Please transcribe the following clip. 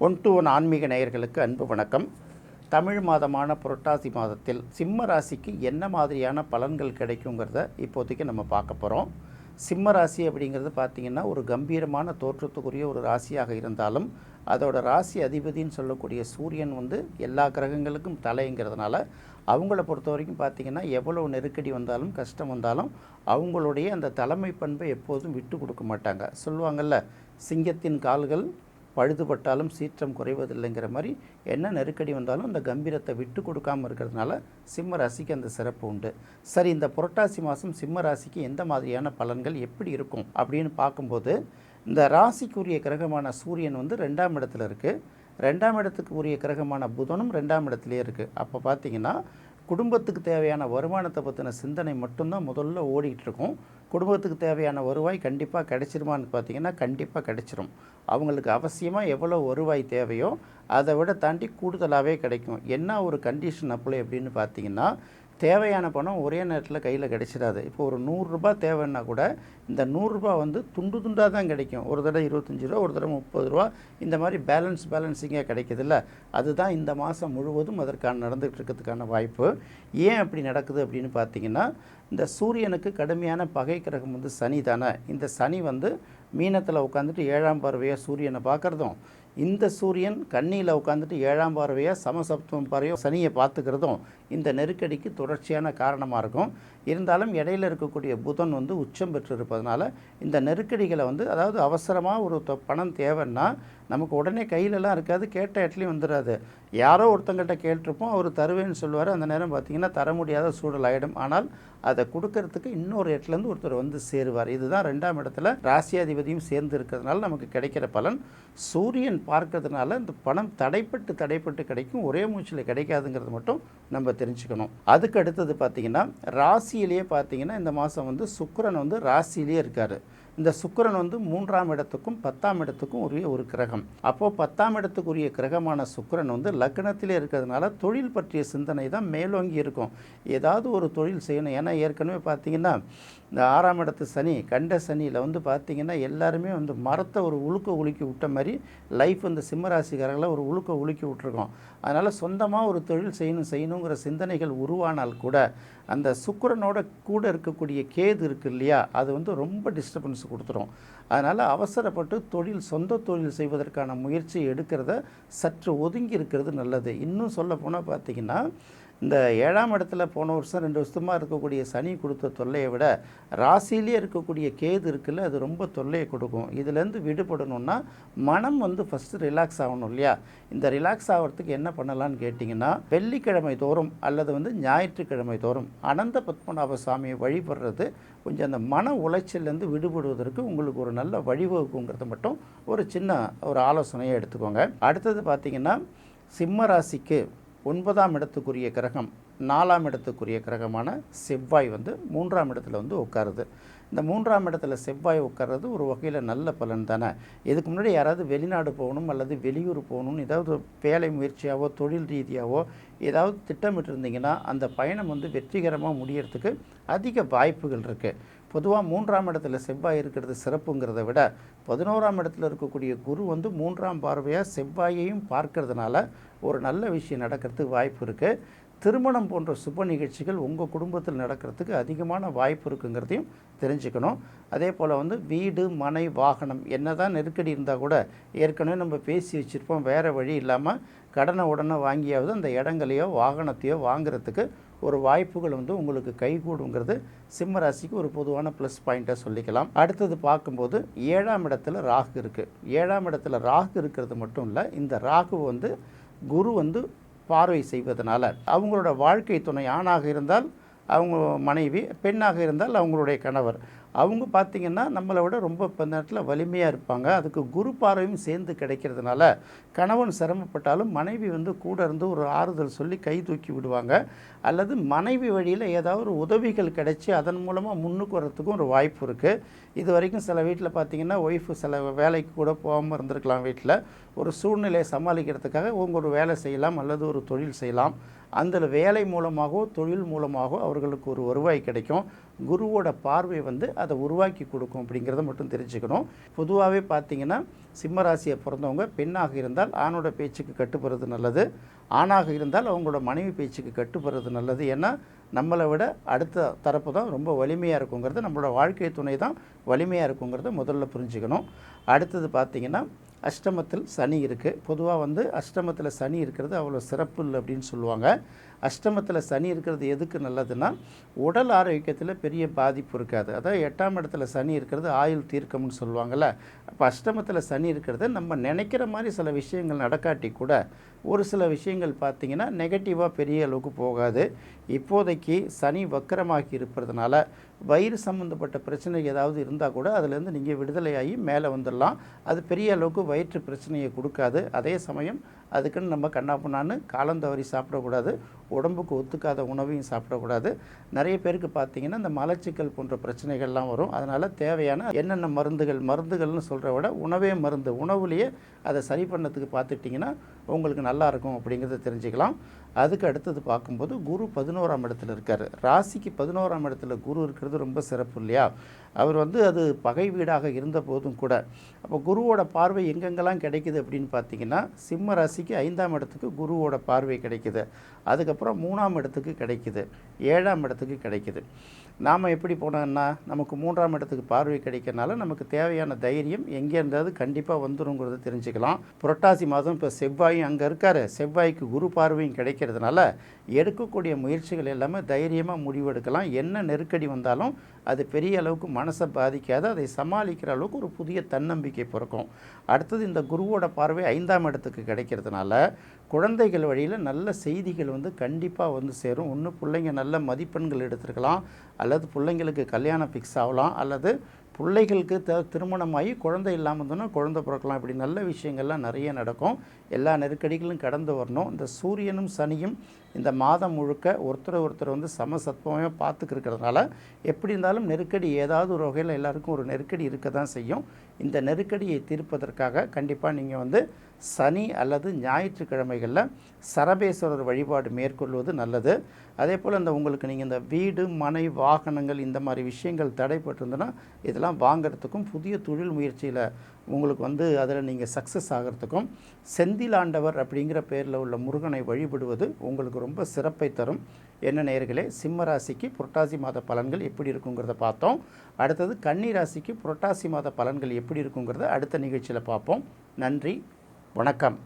One to one ஆன்மீக நேயர்களுக்கு அன்பு வணக்கம். தமிழ் மாதமான புரட்டாசி மாதத்தில் சிம்ம ராசிக்கு என்ன மாதிரியான பலன்கள் கிடைக்குங்கிறத இப்போதைக்கு நம்ம பார்க்க போகிறோம். சிம்ம ராசி அப்படிங்கிறது பார்த்திங்கன்னா ஒரு கம்பீரமான தோற்றத்துக்குரிய ஒரு ராசியாக இருந்தாலும் அதோட ராசி அதிபதின்னு சொல்லக்கூடிய சூரியன் எல்லா கிரகங்களுக்கும் தலைங்கிறதுனால அவங்கள பொறுத்த வரைக்கும் பார்த்திங்கன்னா எவ்வளோ நெருக்கடி வந்தாலும் கஷ்டம் வந்தாலும் அவங்களுடைய அந்த தலைமை பண்பை எப்போதும் விட்டு கொடுக்க மாட்டாங்க. சொல்லுவாங்கள்ல, சிங்கத்தின் கால்கள் பழுதுபட்டாலும் சீற்றம் குறைவதில்லைங்கிற மாதிரி என்ன நெருக்கடி வந்தாலும் அந்த கம்பீரத்தை விட்டு கொடுக்காமல் இருக்கிறதுனால சிம்ம ராசிக்கு அந்த சிறப்பு உண்டு. சரி, இந்த புரட்டாசி மாதம் சிம்ம ராசிக்கு எந்த மாதிரியான பலன்கள் எப்படி இருக்கும் அப்படின்னு பார்க்கும்போது, இந்த ராசிக்குரிய கிரகமான சூரியன் 2ஆம் இடத்துல இருக்குது. 2ஆம் இடத்துக்கு உரிய கிரகமான புதனும் 2ஆம் இடத்துலேயே இருக்குது. அப்போ பார்த்திங்கன்னா குடும்பத்துக்கு தேவையான வருமானத்தை பற்றின சிந்தனை மட்டும்தான் முதல்ல ஓடிக்கிட்டு இருக்கும். குடும்பத்துக்கு தேவையான வருவாய் கண்டிப்பாக கிடைச்சிருமான்னு பார்த்திங்கன்னா கண்டிப்பாக கிடைச்சிரும். அவங்களுக்கு அவசியமாக எவ்வளோ வருவாய் தேவையோ அதை விட தாண்டி கூடுதலாகவே கிடைக்கும். என்ன ஒரு கண்டிஷன் அப்ளை அப்படின்னு பார்த்திங்கன்னா, தேவையான பணம் ஒரே நேரத்தில் கையில் கிடைச்சிடாது. இப்போ ஒரு 100 ரூபா தேவைன்னா கூட இந்த 100 ரூபா துண்டு துண்டாக தான் கிடைக்கும். ஒரு தடவை 25 ரூபா, ஒரு தடவை 30 ரூபா, இந்த மாதிரி பேலன்சிங்காக கிடைக்குதுல்ல. அதுதான் இந்த மாதம் முழுவதும் அதற்கான நடந்துகிட்டு இருக்கிறதுக்கான வாய்ப்பு. ஏன் அப்படி நடக்குது அப்படின்னு பார்த்திங்கன்னா, இந்த சூரியனுக்கு கடுமையான பகை கிரகம் சனி தானே. இந்த சனி மீனத்தில் உட்காந்துட்டு 7ஆம் பார்வையாக சூரியனை பார்க்குறதும், இந்த சூரியன் கன்னியில் உட்காந்துட்டு 7ஆம் பார்வையாக சமசப்தம பார்வையாக சனியை பார்த்துக்கிறதும் இந்த நெருக்கடிக்கு தொடர்ச்சியான காரணமாக இருக்கும். இருந்தாலும் இடையில் இருக்கக்கூடிய புதன் உச்சம் பெற்று இருப்பதனால இந்த நெருக்கடிகளை அதாவது அவசரமாக ஒரு பணம் தேவைன்னா நமக்கு உடனே கையிலலாம் இருக்காது, கேட்ட இடத்துலையும் வந்துடாது. யாரோ ஒருத்தங்கிட்ட கேட்டிருப்போம், அவர் தருவேன்னு சொல்லுவார். அந்த நேரம் பார்த்திங்கன்னா தர முடியாத சூழல் ஆகிடும். ஆனால் அதை கொடுக்கறதுக்கு இன்னொரு இடத்துலேருந்து ஒருத்தர் சேருவார். இதுதான் 2ஆம் இடத்துல ராசியாதிபதியும் சேர்ந்து இருக்கிறதுனால நமக்கு கிடைக்கிற பலன். சூரியன் பார்க்கறதுனால இந்த பணம் தடைப்பட்டு கிடைக்கும், ஒரே மூச்சில் கிடைக்காதுங்கிறது மட்டும் நம்ம தெரிஞ்சுக்கணும். அதுக்கு அடுத்தது பார்த்திங்கன்னா ராசியிலேயே பார்த்திங்கன்னா இந்த மாதம் சுக்கிரன் ராசியிலேயே இருக்கார். இந்த சுக்கிரன் 3ஆம் இடத்துக்கும் 10ஆம் இடத்துக்கும் உரிய ஒரு கிரகம். அப்போது 10ஆம் இடத்துக்குரிய கிரகமான சுக்கிரன் லக்னத்திலே இருக்கிறதுனால தொழில் பற்றிய சிந்தனை தான் மேலோங்கி இருக்கும். ஏதாவது ஒரு தொழில் செய்யணும். ஏன்னா ஏற்கனவே பார்த்திங்கன்னா இந்த 6ஆம் இடத்து சனி, கண்ட சனியில் பார்த்திங்கன்னா எல்லாருமே மரத்தை ஒரு உலுக்கி விட்ட மாதிரி லைஃப் சிம்மராசிக்காரர்களை ஒரு உலுக்கி விட்டுருக்கோம். அதனால் சொந்தமாக ஒரு தொழில் செய்யணுங்கிற சிந்தனைகள் உருவானால் கூட அந்த சுக்கிரனோட கூட இருக்கக்கூடிய கேது இருக்குது இல்லையா, அது ரொம்ப டிஸ்டர்பன்ஸ் கொடுத்துரும். அதனால் அவசரப்பட்டு சொந்த தொழில் செய்வதற்கான முயற்சி எடுக்கிறத சற்று ஒதுங்கி இருக்கிறது நல்லது. இன்னும் சொல்ல போனால் பார்த்திங்கன்னா, இந்த 7ஆம் இடத்துல போன வருஷம் 2 வருஷமாக இருக்கக்கூடிய சனி கொடுத்த தொல்லையை விட ராசியிலே இருக்கக்கூடிய கேது இருக்குல்ல, அது ரொம்ப தொல்லையை கொடுக்கும். இதுலேருந்து விடுபடணுன்னா மனம் ஃபஸ்ட்டு ரிலாக்ஸ் ஆகணும் இல்லையா. இந்த ரிலாக்ஸ் ஆகிறதுக்கு என்ன பண்ணலான்னு கேட்டிங்கன்னா, வெள்ளிக்கிழமை தோறும் அல்லது ஞாயிற்றுக்கிழமை தோறும் அனந்த பத்மநாப சுவாமியை வழிபடுறது கொஞ்சம் அந்த மன உளைச்சல்லேருந்து விடுபடுவதற்கு உங்களுக்கு ஒரு நல்ல வழிவகுக்குங்கிறத மட்டும் ஒரு ஆலோசனையை எடுத்துக்கோங்க. அடுத்தது பார்த்திங்கன்னா, சிம்ம ராசிக்கு 9ஆம் இடத்துக்குரிய கிரகம் 4ஆம் இடத்துக்குரிய கிரகமான செவ்வாய் 3ஆம் இடத்துல உட்காருது. இந்த 3ஆம் இடத்துல செவ்வாய் உட்கார்றது ஒரு வகையில் நல்ல பலன் தானே. இதுக்கு முன்னாடி யாராவது வெளிநாடு போகணும் அல்லது வெளியூர் போகணும்னு ஏதாவது வேலை முயற்சியாவோ தொழில் ரீதியாவோ ஏதாவது திட்டமிட்டிருந்தீங்கன்னா அந்த பயணம் வெற்றிகரமாக முடியறதுக்கு அதிக வாய்ப்புகள் இருக்குது. பொதுவாக 3ஆம் இடத்துல செவ்வாய் இருக்கிறது சிறப்புங்கிறத விட 11ஆம் இடத்துல இருக்கக்கூடிய குரு 3ஆம் பார்வையாக செவ்வாயையும் பார்க்கறதுனால ஒரு நல்ல விஷயம் நடக்கிறதுக்கு வாய்ப்பு இருக்குது. திருமணம் போன்ற சுப நிகழ்ச்சிகள் உங்கள் குடும்பத்தில் நடக்கிறதுக்கு அதிகமான வாய்ப்பு இருக்குங்கிறதையும் தெரிஞ்சுக்கணும். அதே போல் வீடு மனை வாகனம் என்ன தான் நெருக்கடி இருந்தால் கூட ஏற்கனவே நம்ம பேசி வச்சுருப்போம், வேறு வழி இல்லாமல் கடனை உடனே வாங்கியாவது அந்த இடங்களையோ வாகனத்தையோ வாங்குறதுக்கு ஒரு வாய்ப்புகள் உங்களுக்கு கைகூடுங்கிறது சிம்ம ராசிக்கு ஒரு பொதுவான ப்ளஸ் பாயிண்ட்டாக சொல்லிக்கலாம். அடுத்தது பார்க்கும்போது 7ஆம் இடத்துல ராகு இருக்குது. 7ஆம் இடத்துல ராகு இருக்கிறது மட்டும் இல்லை, இந்த ராகு குரு பார்வை செய்வதனால அவங்களோட வாழ்க்கை துணை ஆணாக இருந்தால் அவங்க மனைவி, பெண்ணாக இருந்தால் அவங்களுடைய கணவர், அவங்க பார்த்திங்கன்னா நம்மளை விட ரொம்ப இப்போ நேரத்தில் வலிமையாக இருப்பாங்க. அதுக்கு குரு பார்வையும் சேர்ந்து கிடைக்கிறதுனால கணவன் சிரமப்பட்டாலும் மனைவி கூட இருந்து ஒரு ஆறுதல் சொல்லி கை தூக்கி விடுவாங்க. அல்லது மனைவி வழியில் ஏதாவது ஒரு உதவிகள் கிடைச்சி அதன் மூலமாக முன்னுக்கு வரத்துக்கும் ஒரு வாய்ப்பு இருக்குது. இது வரைக்கும் சில வீட்டில் பார்த்திங்கன்னா ஒய்ஃபு சில வேலைக்கு கூட போகாமல் இருந்திருக்கலாம். வீட்டில் ஒரு சூழ்நிலையை சமாளிக்கிறதுக்காக அவங்க ஒரு வேலை செய்யலாம் அல்லது ஒரு தொழில் செய்யலாம். அந்த வேலை மூலமாகவோ தொழில் மூலமாகவோ அவர்களுக்கு ஒரு வருவாய் கிடைக்கும். குருவோட பார்வை வந்து அதை உருவாக்கி கொடுக்கும் அப்படிங்கிறத மட்டும் தெரிஞ்சுக்கணும். பொதுவாகவே பார்த்தீங்கன்னா சிம்ம ராசியை பிறந்தவங்க பெண்ணாக இருந்தால் ஆணோட பேச்சுக்கு கட்டுப்படுறது நல்லது, ஆணாக இருந்தால் அவங்களோட மனைவி பேச்சுக்கு கட்டுப்படுறது நல்லது. ஏன்னா நம்மளை விட அடுத்த தரப்பு தான் ரொம்ப வலிமையாக இருக்குங்கிறது, நம்மளோட வாழ்க்கை துணை தான் வலிமையாக இருக்குங்கிறத முதல்ல புரிஞ்சுக்கணும். அடுத்தது பார்த்திங்கன்னா அஷ்டமத்தில் சனி இருக்குது. பொதுவாக வந்து அஷ்டமத்தில் சனி இருக்கிறது அவ்வளோ சிறப்பு இல்லை அப்படின்னு சொல்லுவாங்க. அஷ்டமத்தில் சனி இருக்கிறது எதுக்கு நல்லதுன்னா உடல் ஆரோக்கியத்தில் பெரிய பாதிப்பு இருக்காது. அதாவது 8ஆம் இடத்துல சனி இருக்கிறது ஆயுள் தீர்க்கம்னு சொல்லுவாங்கள்ல. அப்போ அஷ்டமத்தில் சனி இருக்கிறது நம்ம நினைக்கிற மாதிரி சில விஷயங்கள் நடக்காட்டி கூட ஒரு சில விஷயங்கள் பார்த்திங்கன்னா நெகட்டிவாக பெரிய அளவுக்கு போகாது. இப்போதைக்கு சனி வக்கரமாகி இருப்பதுனால வயிறு சம்மந்தப்பட்ட பிரச்சனை ஏதாவது இருந்தால் கூட அதுலேருந்து நீங்கள் விடுதலையாகி மேலே வந்துடலாம். அது பெரிய அளவுக்கு வயிற்று பிரச்சனையை கொடுக்காது. அதே சமயம் அதுக்குன்னு நம்ம கண்ணாப்புண்ணான்னு காலந்தவறி சாப்பிடக்கூடாது, உடம்புக்கு ஒத்துக்காத உணவையும் சாப்பிடக்கூடாது. நிறைய பேருக்கு பார்த்திங்கன்னா இந்த மலச்சிக்கல் போன்ற பிரச்சனைகள்லாம் வரும். அதனால் தேவையான என்னென்ன மருந்துகள்னு சொல்கிற விட உணவே மருந்து, உணவுலேயே அதை சரி பண்ணதுக்கு பார்த்துட்டிங்கன்னா உங்களுக்கு நல்லாயிருக்கும் அப்படிங்கிறத தெரிஞ்சுக்கலாம். அதுக்கு அடுத்தது பார்க்கும்போது குரு 11ஆம் இடத்துல இருக்கார். ராசிக்கு 11ஆம் இடத்துல குரு இருக்கிறது ரொம்ப சிறப்பு இல்லையா? அவர் வந்து அது பகை வீடாக இருந்த போதும் கூட அப்போ குருவோட பார்வை எங்கெங்கெல்லாம் கிடைக்குது அப்படின்னு பார்த்தீங்கன்னா சிம்ம ராசிக்கு 5ஆம் இடத்துக்கு குருவோட பார்வை கிடைக்குது, அதுக்கப்புறம் 3ஆம் இடத்துக்கு கிடைக்குது, 7ஆம் இடத்துக்கு கிடைக்குது. நாம் எப்படி போனோம்னா நமக்கு 3ஆம் இடத்துக்கு பார்வை கிடைக்கிறனால நமக்கு தேவையான தைரியம் எங்கே இருந்தாவது கண்டிப்பாக வந்துருங்கிறத தெரிஞ்சுக்கலாம். புரட்டாசி மாதம் இப்போ செவ்வாயும் அங்கே இருக்கார், செவ்வாய்க்கு குரு பார்வையும் கிடைக்கிறதுனால எடுக்கக்கூடிய முயற்சிகள் எல்லாமே தைரியமாக முடிவெடுக்கலாம். என்ன நெருக்கடி வந்தாலும் அது பெரிய அளவுக்கு மனசை பாதிக்காது, அதை சமாளிக்கிற அளவுக்கு ஒரு புதிய தன்னம்பிக்கை பிறக்கும். அடுத்தது இந்த குருவோட பார்வை 5ஆம் இடத்துக்கு கிடைக்கிறதுனால குழந்தைகள் வழியில் நல்ல செய்திகள் வந்து கண்டிப்பாக வந்து சேரும். ஒன்று பிள்ளைங்க நல்ல மதிப்பெண்கள் எடுத்துருக்கலாம், அல்லது பிள்ளைங்களுக்கு கல்யாணம் ஃபிக்ஸ் ஆகலாம், அல்லது பிள்ளைகளுக்கு திருமணமாகி குழந்தை இல்லாமல் இருந்தோன்னா குழந்தை பிறக்கலாம். இப்படி நல்ல விஷயங்கள்லாம் நிறைய நடக்கும். எல்லா நெருக்கடிகளும் கடந்து வரணும். இந்த சூரியனும் சனியும் இந்த மாதம் முழுக்க ஒருத்தர் வந்து சமசத்வமாக பார்த்துக்கிறதுனால எப்படி இருந்தாலும் நெருக்கடி ஏதாவது ஒரு வகையில் எல்லாருக்கும் ஒரு நெருக்கடி இருக்க தான் செய்யும். இந்த நெருக்கடியை தீர்ப்பதற்காக கண்டிப்பாக நீங்கள் வந்து சனி அல்லது ஞாயிற்றுக்கிழமைகளில் சரபேஸ்வரர் வழிபாடு மேற்கொள்வது நல்லது. அதே போல் உங்களுக்கு நீங்கள் இந்த வீடு மனை வாகனங்கள் இந்த மாதிரி விஷயங்கள் தடைப்பட்டிருந்ததுன்னா இதெல்லாம் வாங்கிறதுக்கும் புதிய தொழில் முயற்சியில் உங்களுக்கு வந்து அதில் நீங்கள் சக்ஸஸ் ஆகிறதுக்கும் செந்திலாண்டவர் அப்படிங்கிற பேரில் உள்ள முருகனை வழிபடுவது உங்களுக்கு ரொம்ப சிறப்பை தரும். என்ன நேயர்களே, சிம்ம ராசிக்கு புரட்டாசி மாத பலன்கள் எப்படி இருக்குங்கிறத பார்த்தோம். அடுத்தது கன்னி ராசிக்கு புரட்டாசி மாத பலன்கள் எப்படி இருக்குங்கிறத அடுத்த நிகழ்ச்சியில் பார்ப்போம். நன்றி, வணக்கம்.